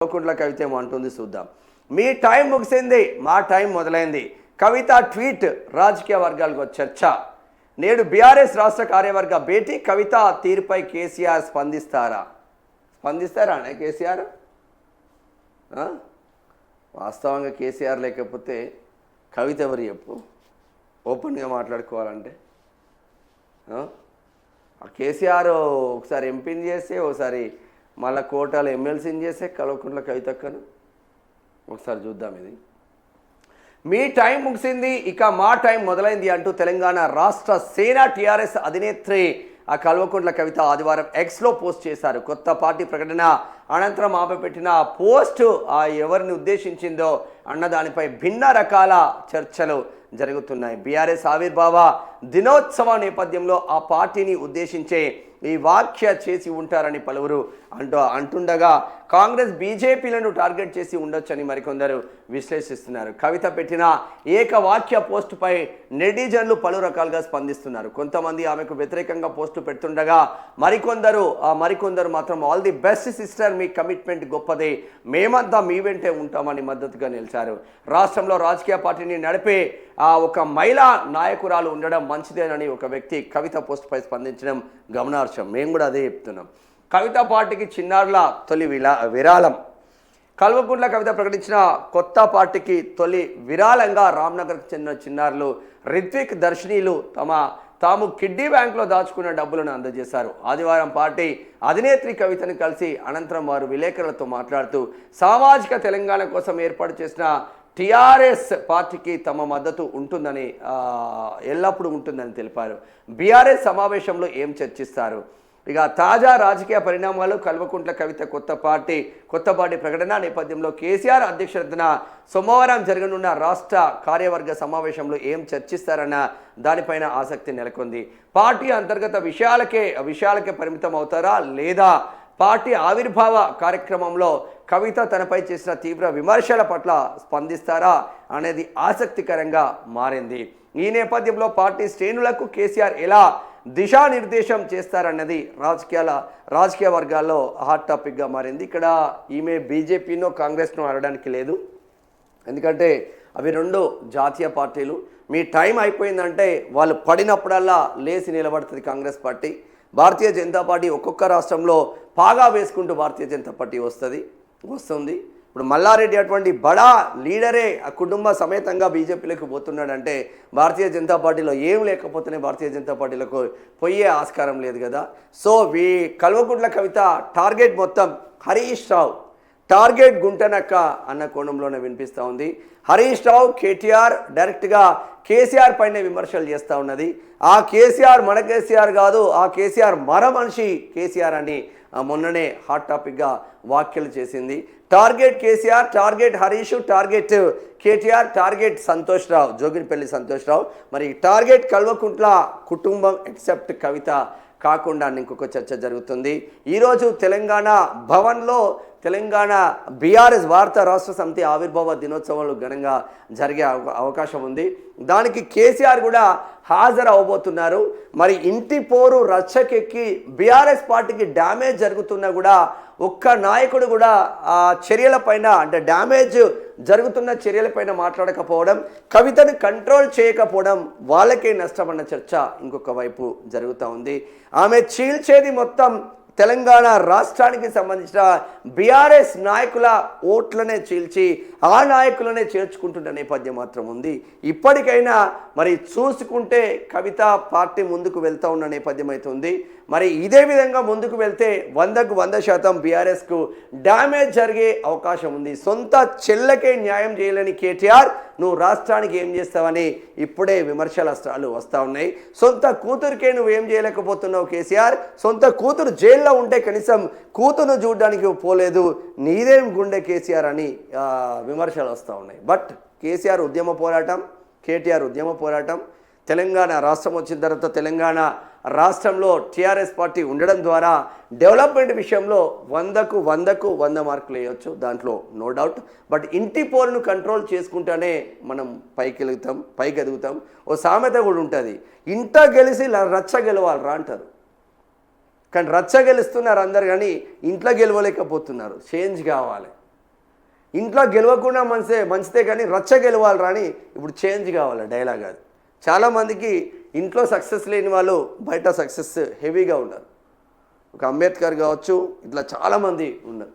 కల్వకుంట్ల కవిత ఏమంటుంది చూద్దాం. మీ టైం ముగిసింది, మా టైం మొదలైంది. కవిత ట్వీట్ రాజకీయ వర్గాలకు చర్చ. నేడు బీఆర్ఎస్ రాష్ట్ర కార్యవర్గ భేటీ. కవిత తీరుపై కేసీఆర్ స్పందిస్తారా అనే కేసీఆర్? వాస్తవంగా కేసీఆర్ లేకపోతే కవిత ఎవరు చెప్పు? ఓపెన్గా మాట్లాడుకోవాలంటే కేసీఆర్ ఒకసారి ఎంపీని చేస్తే, ఒకసారి మళ్ళీ కోటాలో ఎమ్మెల్సీని చేస్తే కల్వకుంట్ల కవితక్కను ఒకసారి చూద్దాం. ఇది మీ టైం ముగిసింది, ఇక మా టైం మొదలైంది అంటూ తెలంగాణ రాష్ట్ర సేన టీఆర్ఎస్ అధినేత్రి కల్వకుంట్ల కవిత ఆదివారం ఎక్స్లో పోస్ట్ చేశారు. కొత్త పార్టీ ప్రకటన అనంతరం ఆమె పెట్టిన పోస్టు ఎవరిని ఉద్దేశించిందో అన్న దానిపై భిన్న రకాల చర్చలు జరుగుతున్నాయి. బీఆర్ఎస్ ఆవిర్భావ దినోత్సవ నేపథ్యంలో ఆ పార్టీని ఉద్దేశించే ఈ వ్యాఖ్య చేసి ఉంటారని పలువురు అంటుండగా కాంగ్రెస్ బీజేపీలను టార్గెట్ చేసి ఉండొచ్చని మరికొందరు విశ్లేషిస్తున్నారు. కవిత పెట్టిన ఏకవాక్య పోస్టుపై నెటిజన్లు పలు రకాలుగా స్పందిస్తున్నారు. కొంతమంది ఆమెకు వ్యతిరేకంగా పోస్టు పెడుతుండగా మరికొందరు మాత్రం ఆల్ ది బెస్ట్ సిస్టర్, మీ కమిట్మెంట్ గొప్పదే, మేమంతా మీ వెంటే ఉంటామని మద్దతుగా నిలిచారు. రాష్ట్రంలో రాజకీయ పార్టీని నడిపే ఒక మహిళా నాయకురాలు ఉండడం మంచిదేనని ఒక వ్యక్తి కవిత పోస్టుపై స్పందించడం గమనార్హం. మేము కూడా అదే చెప్తున్నాం. కవిత పార్టీకి చిన్నారుల తొలి విరాళం. కల్వకుంట్ల కవిత ప్రకటించిన కొత్త పార్టీకి తొలి విరాళంగా రామ్నగర్కు చెందిన చిన్నారులు రిత్విక్, దర్శనీలు తాము కిడ్నీ బ్యాంకులో దాచుకున్న డబ్బులను అందజేశారు. ఆదివారం పార్టీ అధినేత్రి కవితను కలిసి అనంతరం వారు విలేకరులతో మాట్లాడుతూ సామాజిక తెలంగాణ కోసం ఏర్పాటు చేసిన టీఆర్ఎస్ పార్టీకి తమ మద్దతు ఉంటుందని ఎల్లప్పుడూ ఉంటుందని తెలిపారు. బీఆర్ఎస్ సమావేశంలో ఏం చర్చిస్తారు? ఇక తాజా రాజకీయ పరిణామాలు, కల్వకుంట్ల కవిత కొత్త పార్టీ ప్రకటన నేపథ్యంలో కేసీఆర్ అధ్యక్షతన సోమవారం జరగనున్న రాష్ట్ర కార్యవర్గ సమావేశంలో ఏం చర్చిస్తారన్న దానిపైన ఆసక్తి నెలకొంది. పార్టీ అంతర్గత విషయాలకే పరిమితం అవుతారా, లేదా పార్టీ ఆవిర్భావ కార్యక్రమంలో కవిత తనపై చేసిన తీవ్ర విమర్శల పట్ల స్పందిస్తారా అనేది ఆసక్తికరంగా మారింది. ఈ నేపథ్యంలో పార్టీ శ్రేణులకు కేసీఆర్ ఎలా దిశానిర్దేశం చేస్తారన్నది రాజకీయ వర్గాల్లో హాట్ టాపిక్గా మారింది. ఇక్కడ ఈమె బీజేపీనో కాంగ్రెస్నో అనడానికి లేదు, ఎందుకంటే అవి రెండు జాతీయ పార్టీలు. మీ టైం అయిపోయిందంటే వాళ్ళు పడినప్పుడల్లా లేచి నిలబడుతుంది కాంగ్రెస్ పార్టీ. భారతీయ జనతా పార్టీ ఒక్కొక్క రాష్ట్రంలో పాగా వేసుకుంటూ భారతీయ జనతా పార్టీ వస్తుంది. ఇప్పుడు మల్లారెడ్డి అటువంటి బడా లీడరే ఆ కుటుంబ సమేతంగా బీజేపీలోకి పోతున్నాడంటే భారతీయ జనతా పార్టీలో ఏం లేకపోతేనే భారతీయ జనతా పార్టీలకు పోయే ఆస్కారం లేదు కదా. సో కల్వకుంట్ల కవిత టార్గెట్ మొత్తం హరీష్ రావు, టార్గెట్ గుంటనక్క అన్న కోణంలోనే వినిపిస్తూ ఉంది. హరీష్ రావు, కేటీఆర్ డైరెక్ట్గా కేసీఆర్ పైనే విమర్శలు చేస్తూ ఉన్నది. ఆ కేసీఆర్ మన కేసీఆర్ కాదు, ఆ కేసీఆర్ మన మనిషి కేసీఆర్ అని మొన్ననే హాట్ టాపిక్గా వ్యాఖ్యలు చేసింది. Target KCR, target Harish, target KTR, target Joginipalli Santosh Rao. మరి టార్గెట్ కల్వకుంట్ల కుటుంబం ఎక్సెప్ట్ కవిత కాకుండా ఇంకొక చర్చ జరుగుతుంది. ఈరోజు తెలంగాణ భవన్లో తెలంగాణ బీఆర్ఎస్ భారత రాష్ట్ర సమితి ఆవిర్భావ దినోత్సవాలు ఘనంగా జరిగే అవకాశం ఉంది. దానికి కేసీఆర్ కూడా హాజరు అవబోతున్నారు. మరి ఇంటి పోరు రచ్చకెక్కి బీఆర్ఎస్ పార్టీకి డ్యామేజ్ జరుగుతున్నా కూడా ఒక్క నాయకుడు కూడా ఆ చర్యలపైన, అంటే డ్యామేజ్ జరుగుతున్న చర్యలపైన మాట్లాడకపోవడం, కవితను కంట్రోల్ చేయకపోవడం వాళ్ళకే నష్టమన్న చర్చ ఇంకొక వైపు జరుగుతూ ఉంది. ఆమె చీల్చేది మొత్తం తెలంగాణ రాష్ట్రానికి సంబంధించిన బీఆర్ఎస్ నాయకుల ఓట్లనే చీల్చి ఆ నాయకులనే చేర్చుకుంటున్న నేపథ్యం మాత్రం ఉంది. ఇప్పటికైనా మరి చూసుకుంటే కవిత పార్టీ ముందుకు వెళ్తూ ఉన్న నేపథ్యం అయితే ఉంది. మరి ఇదే విధంగా ముందుకు వెళ్తే 100కు 100% బీఆర్ఎస్కు డ్యామేజ్ జరిగే అవకాశం ఉంది. సొంత చెల్లకే న్యాయం చేయలేని కేటీఆర్ నువ్వు రాష్ట్రానికి ఏం చేస్తావని ఇప్పుడే విమర్శలు వస్తూ ఉన్నాయి. సొంత కూతురికే నువ్వేం చేయలేకపోతున్నావు కేసీఆర్, సొంత కూతురు జైల్లో ఉంటే కనీసం కూతురును చూడడానికి పోలేదు, నీదేం గుండె కేసీఆర్ అని విమర్శలు వస్తూ ఉన్నాయి. బట్ కేసీఆర్ ఉద్యమ పోరాటం, కేటీఆర్ ఉద్యమ పోరాటం, తెలంగాణ రాష్ట్రం వచ్చిన తర్వాత తెలంగాణ రాష్ట్రంలో టీఆర్ఎస్ పార్టీ ఉండడం ద్వారా డెవలప్మెంట్ విషయంలో 100కు 100 మార్కులు వేయవచ్చు, దాంట్లో నో డౌట్. బట్ ఇంటి పోరును కంట్రోల్ చేసుకుంటేనే మనం పైకి ఎదుగుతాం. ఓ సామెత కూడా ఉంటుంది, ఇంట గెలిచి రచ్చ గెలవాలరా అంటారు. కానీ రచ్చ గెలుస్తున్నారు అందరు, కానీ ఇంట్లో గెలవలేకపోతున్నారు. చేంజ్ కావాలి. ఇంట్లో గెలవకుండా మంచితే కానీ రచ్చ గెలవాలి రాని ఇప్పుడు చేంజ్ కావాలి డైలాగ్ అది. చాలామందికి ఇంట్లో సక్సెస్ లేని వాళ్ళు బయట సక్సెస్ హెవీగా ఉన్నారు. ఒక అంబేద్కర్ కావచ్చు, ఇట్లా చాలామంది ఉన్నారు.